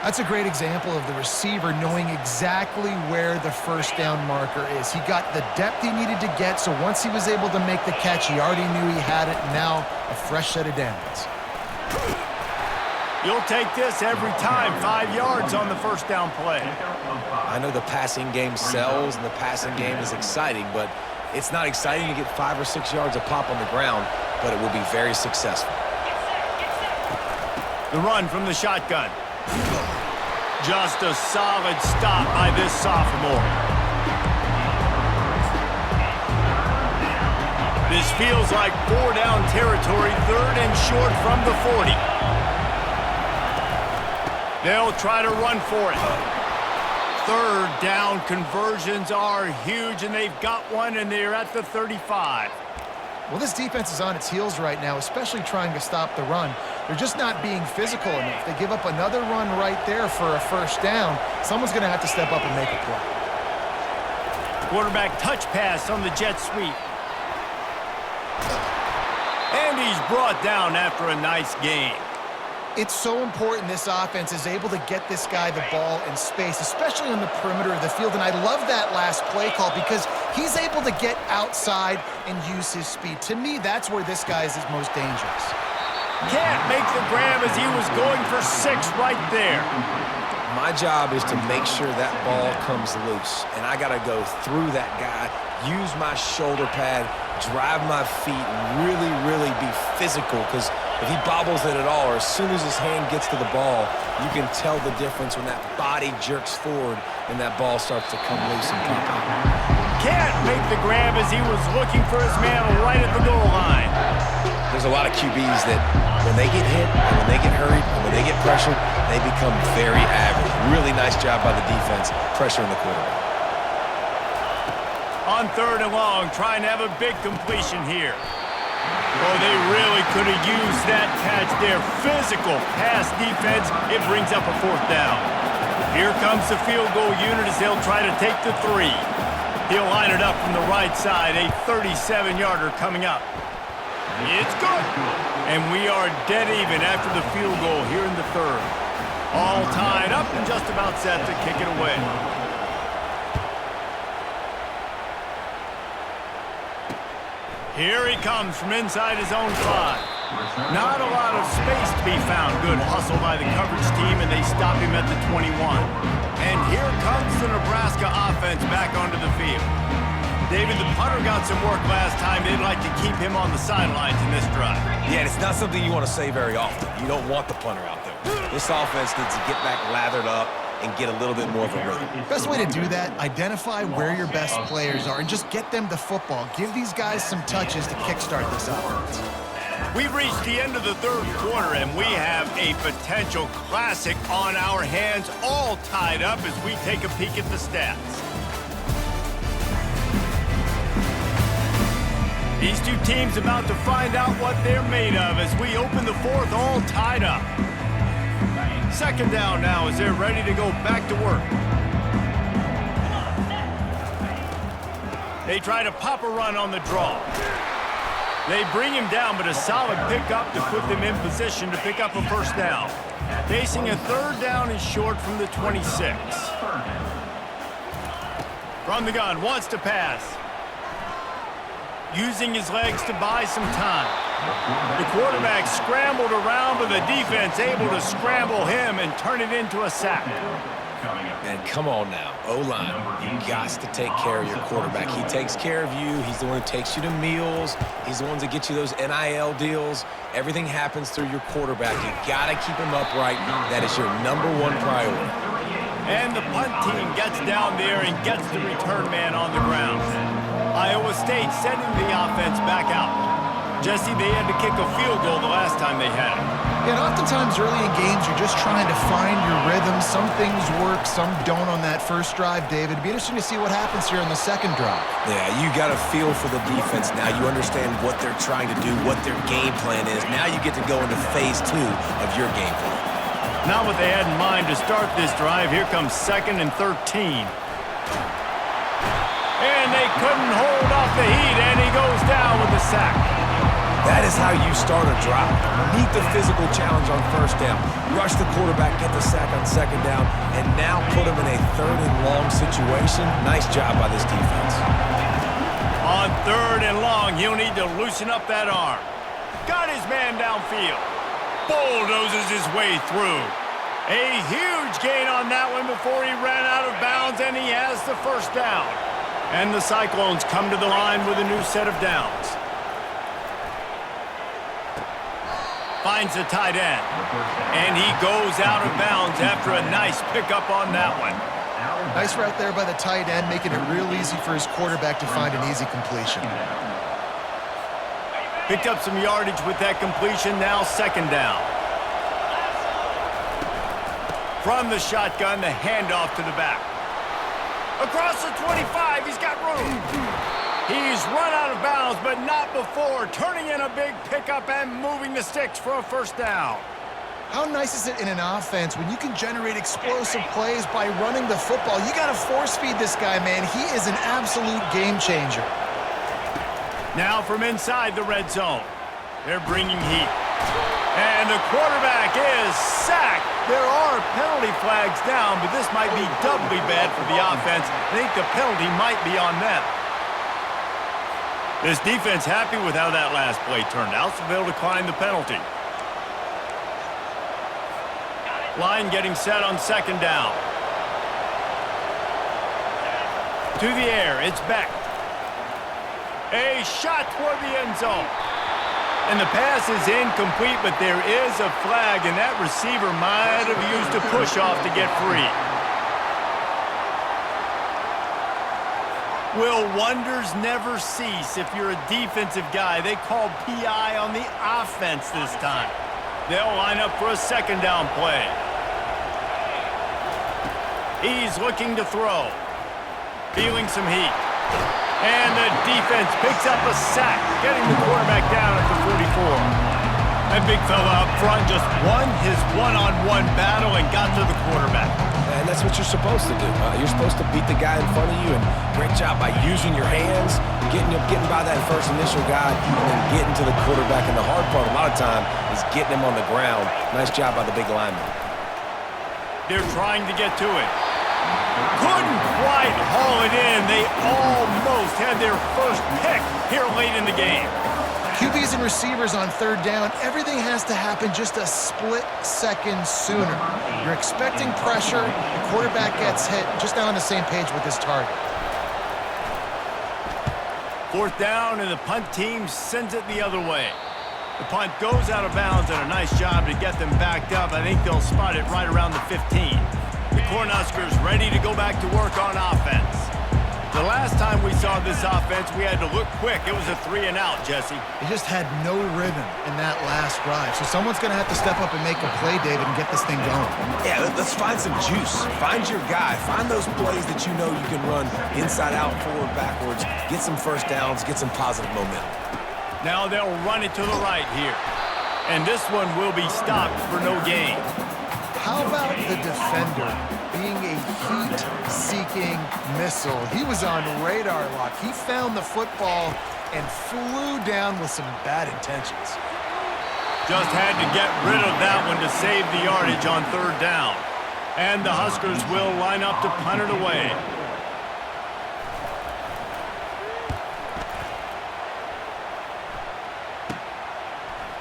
That's a great example of the receiver knowing exactly where the first down marker is. He got the depth he needed to get, so once he was able to make the catch, he already knew he had it. Now a fresh set of downs. You'll take this every time. 5 yards on the first down play. I know the passing game sells and the passing game is exciting, but it's not exciting to get 5 or 6 yards a pop on the ground, but it will be very successful. The run from the shotgun. Just a solid stop by this sophomore. This feels like 4-down territory, 3rd and short from the 40. They'll try to run for it. 3rd down conversions are huge, and they've got one, and they're at the 35. Well, this defense is on its heels right now, especially trying to stop the run. They're just not being physical enougThey give up another run right there for a first down. Someone's going to have to step up and make a play. Quarterback touch pass on the jet sweep. And he's brought down after a nice gain. It's so important this offense is able to get this guy the ball in space, especially on the perimeter of the field. And I love that last play call because he's able to get outside and use his speed. To me, that's where this guy is his most dangerous. Can't make the grab as he was going for 6 right there. My job is to make sure that ball comes loose, and I got to go through that guy, use my shoulder pad, drive my feet, and really be physical, because if he bobbles it at all, or as soon as his hand gets to the ball, you can tell the difference when that body jerks forward and that ball starts to come loose and pop out. Can't make the grab as he was looking for his man right at the goal line. There's a lot of QBs that when they get hit, and when they get hurried, and when they get pressured, they become very average. Really nice job by the defense pressuring the quarterback. On 3rd and long, trying to have a big completion here. Oh, they really could have used that catch there. Physical pass defense. It brings up a 4th down. Here comes the field goal unit as they'll try to take the 3. He'll line it up from the right side. A 37-yarder coming up. It's good. And we are dead even after the field goal here in the 3rd. All tied up and just about set to kick it away. Here he comes from inside his own 5. Not a lot of space to be found. Good hustle by the coverage team, and they stop him at the 21. And here comes the Nebraska offense back onto the field. David, the punter got some work last time. They'd like to keep him on the sidelines in this drive. Yeah, it's not something you want to say very often. You don't want the punter out there. This offense needs to get back lathered up and get a little bit more of a rhythm. Best way to do that, identify where your best players are and just get them the football. Give these guys some touches to kickstart this offense. We've reached the end of the 3rd quarter, and we have a potential classic on our hands, all tied up as we take a peek at the stats. These two teams about to find out what they're made of as we open the 4th, all tied up. 2nd down now as they're ready to go back to work. They try to pop a run on the draw. They bring him down, but a solid pickup to put them in position to pick up a 1st down. Facing a 3rd down and short from the 26. From the gun, wants to pass. Using his legs to buy some time. The quarterback scrambled around, but the defense able to scramble him and turn it into a sack. And come on now, O-line, you got to take care of your quarterback. He takes care of you. He's the one who takes you to meals. He's the one that gets you those NIL deals. Everything happens through your quarterback. You got to keep him upright. That is your #1 priority. And the punt team gets down there and gets the return man on the ground. Iowa State sending the offense back out. Jesse, they had to kick a field goal the last time they had it. Yeah, and oftentimes early in games, you're just trying to find your rhythm. Some things work, some don't on that first drive, David. It'd be interesting to see what happens here on the 2nd drive. Yeah, you got a feel for the defense now. You understand what they're trying to do, what their game plan is. Now you get to go into phase 2 of your game plan. Not what they had in mind to start this drive. Here comes 2nd and 13. And they couldn't hold off the heat, and he goes down with the sack. That is how you start a drive. Meet the physical challenge on 1st down. Rush the quarterback, get the sack on 2nd down, and now put him in a 3rd and long situation. Nice job by this defense. On 3rd and long, he'll need to loosen up that arm. Got his man downfield. Bulldozes his way through. A huge gain on that one before he ran out of bounds, and he has the 1st down. And the Cyclones come to the line with a new set of downs. Finds the tight end. And he goes out of bounds after a nice pickup on that one. Nice route there by the tight end, making it real easy for his quarterback to find an easy completion. Picked up some yardage with that completion, now 2nd down. From the shotgun, the handoff to the back. Across the 25, he's got room. He's run out of bounds, but not before turning in a big pickup and moving the sticks for a 1st down. How nice is it in an offense when you can generate explosive plays by running the football? You got to force feed this guy, man. He is an absolute game changer. Now from inside the red zone, they're bringing heat. And the quarterback is sacked. There are penalty flags down, but this might be doubly bad for the offense. I think the penalty might be on them. This defense happy with how that last play turned out, so they'll decline the penalty. Line getting set on 2nd down. To the air, it's Beck. A shot toward the end zone. And the pass is incomplete, but there is a flag, and that receiver might have used a push-off to get free. Will wonders never cease if you're a defensive guy? They called PI on the offense this time. They'll line up for a 2nd down play. He's looking to throw. Feeling some heat. And the defense picks up a sack, getting the quarterback down at the 44. That big fella up front just won his one-on-one battle and got to the quarterback. And that's what you're supposed to do. You're supposed to beat the guy in front of you, and great job by using your hands, getting by that first initial guy, and then getting to the quarterback. And the hard part a lot of time is getting him on the ground. Nice job by the big lineman. They're trying to get to it. Couldn't quite haul it in. They almost had their first pick here late in the game. QBs and receivers on third down, everything has to happen just a split second sooner. You're expecting pressure, the quarterback gets hit, just not on the same page with his target. Fourth down, and the punt team sends it the other way. The punt goes out of bounds, and a nice job to get them backed up. I think they'll spot it right around the 15. The Cornhuskers ready to go back to work on offense. The last time we saw this offense, we had to look quick. It was a 3-and-out, Jesse. They just had no rhythm in that last drive. So someone's going to have to step up and make a play, David, and get this thing going. Yeah, let's find some juice. Find your guy. Find those plays that you know you can run inside out, forward, backwards. Get some first downs. Get some positive momentum. Now they'll run it to the right here. And this one will be stopped for no gain. How about the defender being a heat-seeking missile? He was on radar lock. He found the football and flew down with some bad intentions. Just had to get rid of that one to save the yardage on third down. And the Huskers will line up to punt it away.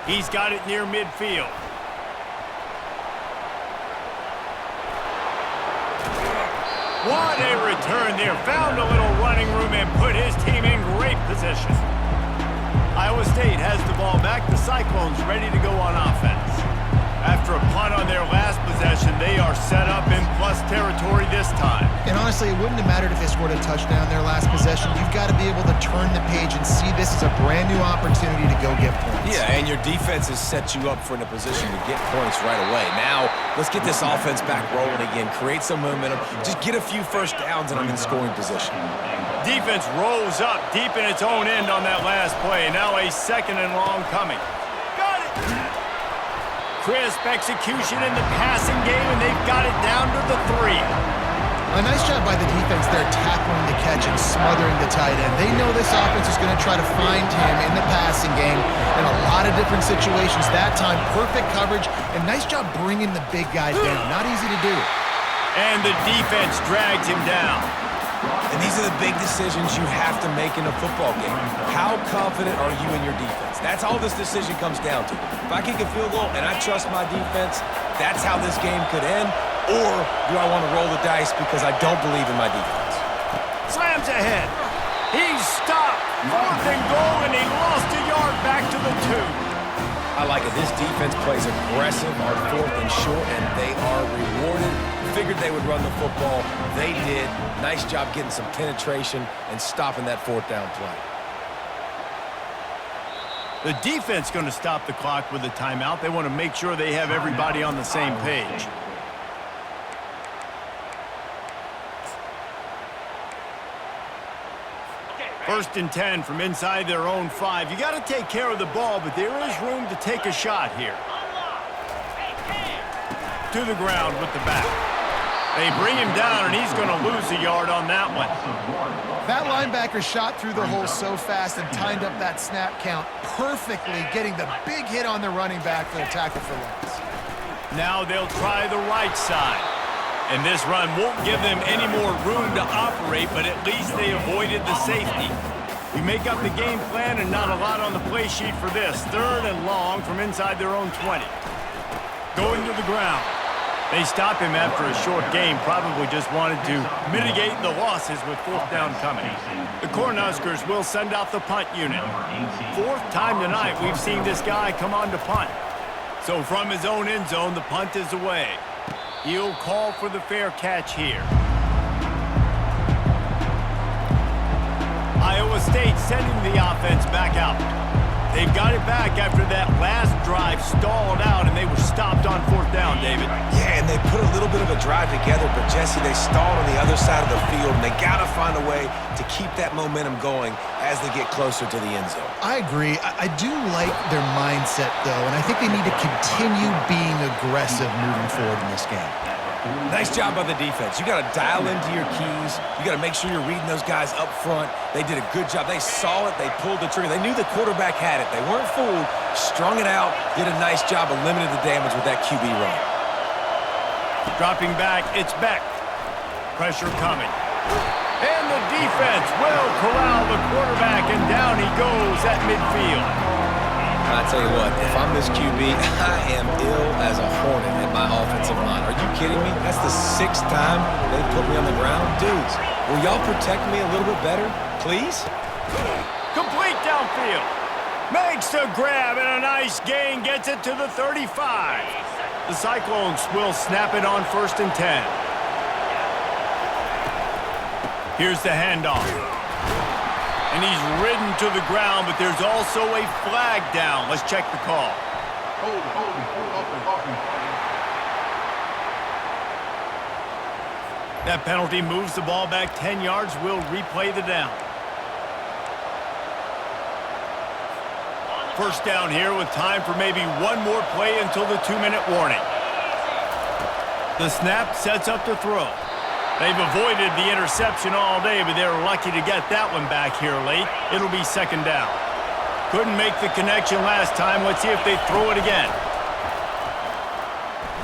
He's got it near midfield. What a return there. Found a little running room and put his team in great position. Iowa State has the ball back. The Cyclones ready to go on offense. After a punt on their last possession, they are set up in plus territory this time. And honestly, it wouldn't have mattered if they scored a touchdown their last possession. You've got to be able to turn the page and see this as a brand new opportunity to go get points. Yeah, and your defense has set you up for in a position to get points right away. Now, let's get this offense back rolling again. Create some momentum. Just get a few first downs and I'm in scoring position. Defense rolls up deep in its own end on that last play. Now a second and long coming. Got it! Crisp execution in the passing game, and they've got it down to the 3. A nice job by the defense there, tackling the catch and smothering the tight end. They know this offense is going to try to find him in the passing game in a lot of different situations. That time, perfect coverage, and nice job bringing the big guy down. Not easy to do. And the defense drags him down. And these are the big decisions you have to make in a football game. How confident are you in your defense? That's all this decision comes down to. If I kick a field goal and I trust my defense, that's how this game could end. Or do I want to roll the dice because I don't believe in my defense? Slams ahead. He's stopped. Fourth and goal, and he lost a yard back to the 2. I like it. This defense plays aggressive on fourth and short, and they are rewarded. Figured they would run the football. They did. Nice job getting some penetration and stopping that fourth down play. The defense going to stop the clock with a timeout. They want to make sure they have everybody on the same page. First and 10 from inside their own 5. You got to take care of the ball, but there is room to take a shot here. To the ground with the back. They bring him down, and he's going to lose a yard on that one. That linebacker shot through the hole so fast and timed up that snap count perfectly, getting the big hit on the running back for the tackle for loss. Now they'll try the right side. And this run won't give them any more room to operate, but at least they avoided the safety. We make up the game plan and not a lot on the play sheet for this. Third and long from inside their own 20. Going to the ground. They stop him after a short game, probably just wanted to mitigate the losses with fourth down coming. The Cornhuskers will send out the punt unit. Fourth time tonight we've seen this guy come on to punt. So from his own end zone, the punt is away. He'll call for the fair catch here. Iowa State sending the offense back out. They've got it back after that last drive stalled out, and they were stopped on 4th down, David. Yeah, and they put a little bit of a drive together, but, Jesse, they stalled on the other side of the field, and they got to find a way to keep that momentum going as they get closer to the end zone. I agree. I do like their mindset, though, and I think they need to continue being aggressive moving forward in this game. Nice job by the defense. You got to dial into your keys. You got to make sure you're reading those guys up front. They did a good job. They saw it. They pulled the trigger. They knew the quarterback had it. They weren't fooled. Strung it out. Did a nice job of limiting the damage with that QB run. Dropping back, it's Beck. Pressure coming. And the defense will corral the quarterback, and down he goes at midfield. I tell you what, if I'm this QB, I am ill as a hornet in my offensive line. Are you kidding me? That's the 6th time they put me on the ground. Dudes, will y'all protect me a little bit better, please? Complete downfield. Makes a grab, and a nice gain gets it to the 35. The Cyclones will snap it on 1st and 10. Here's the handoff. And he's ridden to the ground, but there's also a flag down. Let's check the call. That penalty moves the ball back 10 yards. We'll replay the down. 1st down here with time for maybe one more play until the 2-minute warning. The snap sets up the throw. They've avoided the interception all day, but they're lucky to get that one back here late. It'll be 2nd down. Couldn't make the connection last time. Let's see if they throw it again.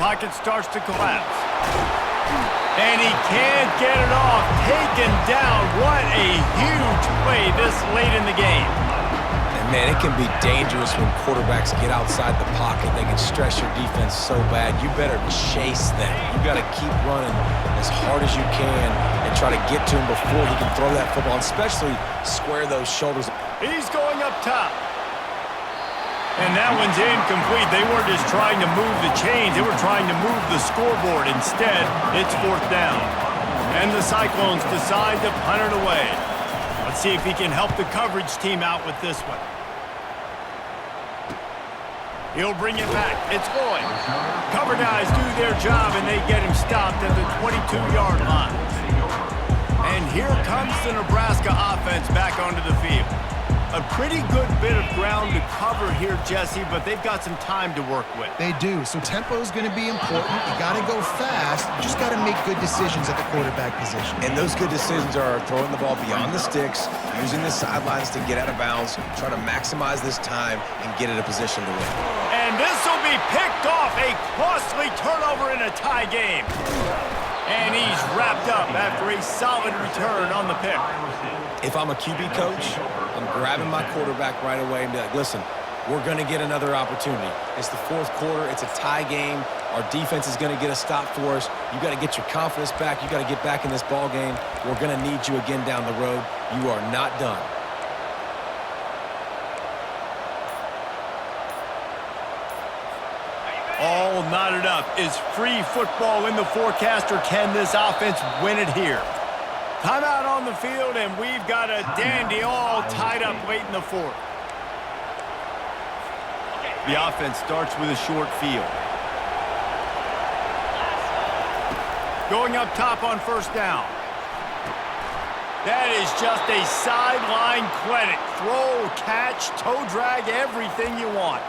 Pocket starts to collapse. And he can't get it off. Taken down. What a huge play this late in the game. Man, it can be dangerous when quarterbacks get outside the pocket. They can stress your defense so bad. You better chase them. You got to keep running as hard as you can and try to get to him before he can throw that football, and especially square those shoulders. He's going up top. And that one's incomplete. They weren't just trying to move the chains. They were trying to move the scoreboard. Instead, it's 4th down. And the Cyclones decide to punt it away. Let's see if he can help the coverage team out with this one. He'll bring it back. It's Lloyd. Cover guys do their job, and they get him stopped at the 22-yard line. And here comes the Nebraska offense back onto the field. A pretty good bit of ground to cover here, Jesse, but they've got some time to work with. They do, so tempo is going to be important. You got to go fast. You just got to make good decisions at the quarterback position. And those good decisions are throwing the ball beyond the sticks, using the sidelines to get out of bounds, try to maximize this time, and get in a position to win. And this will be picked off. A costly turnover in a tie game. And he's wrapped up after a solid return on the pick. If I'm a QB coach, I'm grabbing my quarterback right away and be like, listen, we're going to get another opportunity. It's the 4th quarter. It's a tie game. Our defense is going to get a stop for us. You got to get your confidence back. You got to get back in this ball game. We're going to need you again down the road. You are not done. All knotted up. Is free football in the forecast, or can this offense win it here? Timeout on the field, and we've got a dandy all tied up late in the 4th. The offense starts with a short field. Going up top on 1st down. That is just a sideline clinic. Throw, catch, toe drag, everything you want.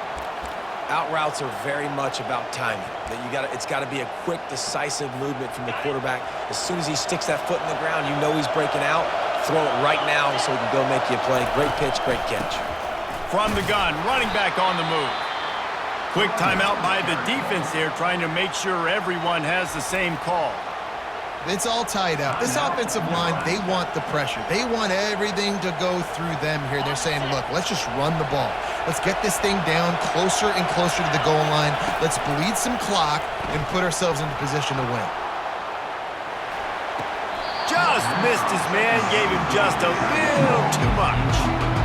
Out routes are very much about timing. It's got to be a quick, decisive movement from the quarterback. As soon as he sticks that foot in the ground, you know he's breaking out. Throw it right now so he can go make you a play. Great pitch, great catch. From the gun, running back on the move. Quick timeout by the defense there, trying to make sure everyone has the same call. It's all tied up. This offensive line, they want the pressure. They want everything to go through them here. They're saying, look, let's just run the ball. Let's get this thing down closer and closer to the goal line. Let's bleed some clock and put ourselves into position to win. Just missed his man, gave him just a little too much.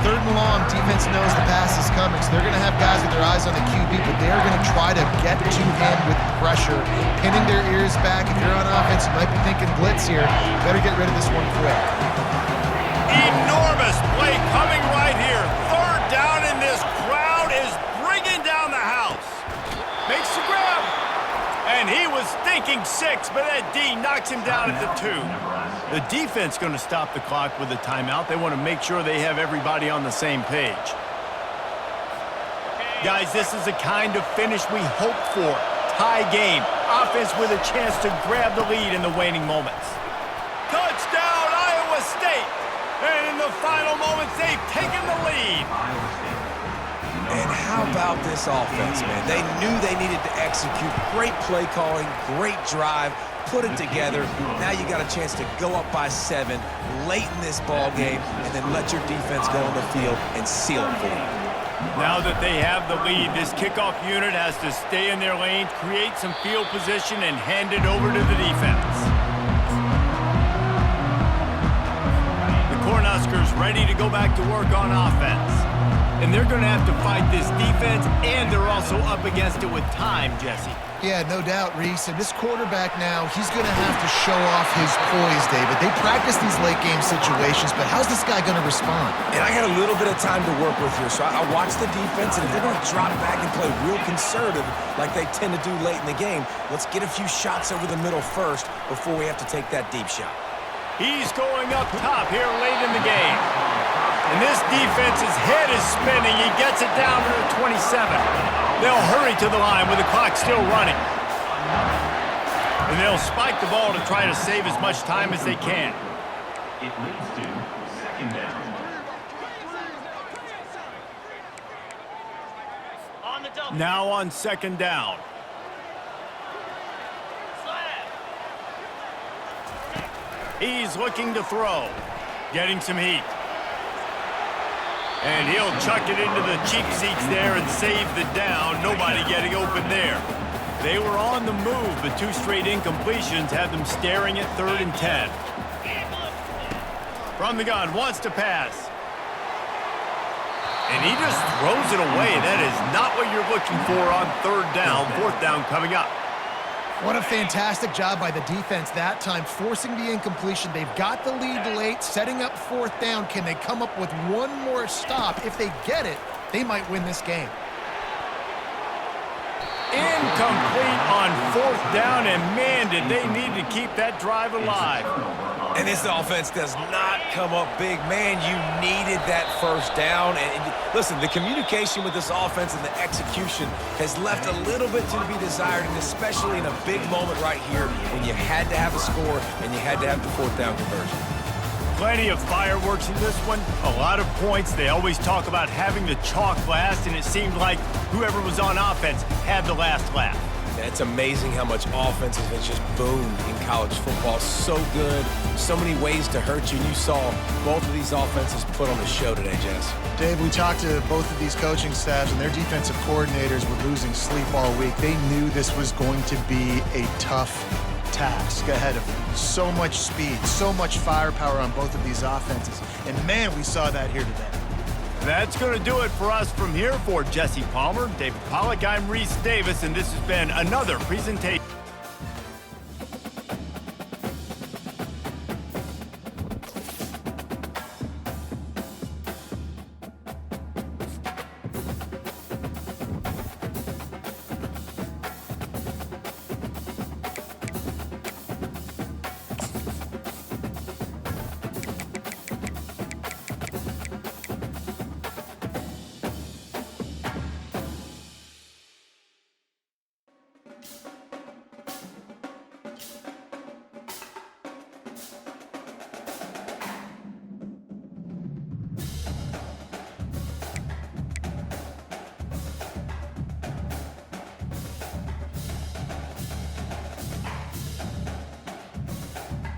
3rd and long, defense knows the pass is coming, so they're going to have guys with their eyes on the QB, but they're going to try to get to him with pressure, pinning their ears back. If you're on offense, you might be thinking blitz here. Better get rid of this one quick. Enormous play coming right here. 3rd down in this looks, but that D knocks him down at the 2. The defense going to stop the clock with a timeout. They want to make sure they have everybody on the same page. Guys, this is the kind of finish we hope for. Tie game. Offense with a chance to grab the lead in the waning moments. Touchdown, Iowa State! And in the final moments, they've taken the lead. And how about this offense, man? They knew they needed to execute. Great play calling, great drive, put it together. Now you got a chance to go up by 7 late in this ball game and then let your defense go on the field and seal it for you. Now that they have the lead, this kickoff unit has to stay in their lane, create some field position, and hand it over to the defense. The Cornhuskers ready to go back to work on offense. And they're going to have to fight this defense, and they're also up against it with time, Jesse. Yeah, no doubt, Reese. And this quarterback now, he's going to have to show off his poise, David. They practice these late-game situations, but how's this guy going to respond? And I got a little bit of time to work with here, so I watch the defense, and if they're going to drop back and play real conservative like they tend to do late in the game, let's get a few shots over the middle first before we have to take that deep shot. He's going up top here late in the game. And this defense's head is spinning. He gets it down to the 27. They'll hurry to the line with the clock still running. And they'll spike the ball to try to save as much time as they can. It leads to second down. Now on second down. He's looking to throw. Getting some heat. And he'll chuck it into the cheap seats there and save the down. Nobody getting open there. They were on the move, but 2 straight incompletions had them staring at 3rd and 10. From the gun, wants to pass. And he just throws it away. That is not what you're looking for on 3rd down. 4th down coming up. What a fantastic job by the defense that time, forcing the incompletion. They've got the lead late, setting up 4th down. Can they come up with one more stop? If they get it, they might win this game. Incomplete on 4th down, and man, did they need to keep that drive alive. And this offense does not come up big. Man, you needed that 1st down. And listen, the communication with this offense and the execution has left a little bit to be desired, and especially in a big moment right here when you had to have a score and you had to have the 4th down conversion. Plenty of fireworks in this one, a lot of points. They always talk about having the chalk last, and it seemed like whoever was on offense had the last laugh. It's amazing how much offense has just boomed in college football. So good, so many ways to hurt you. And you saw both of these offenses put on the show today, Jess. Dave, we talked to both of these coaching staffs, and their defensive coordinators were losing sleep all week. They knew this was going to be a tough task ahead of them. So much speed, so much firepower on both of these offenses. And man, we saw that here today. That's going to do it for us from here. For Jesse Palmer, David Pollack, I'm Reese Davis, and this has been another presentation.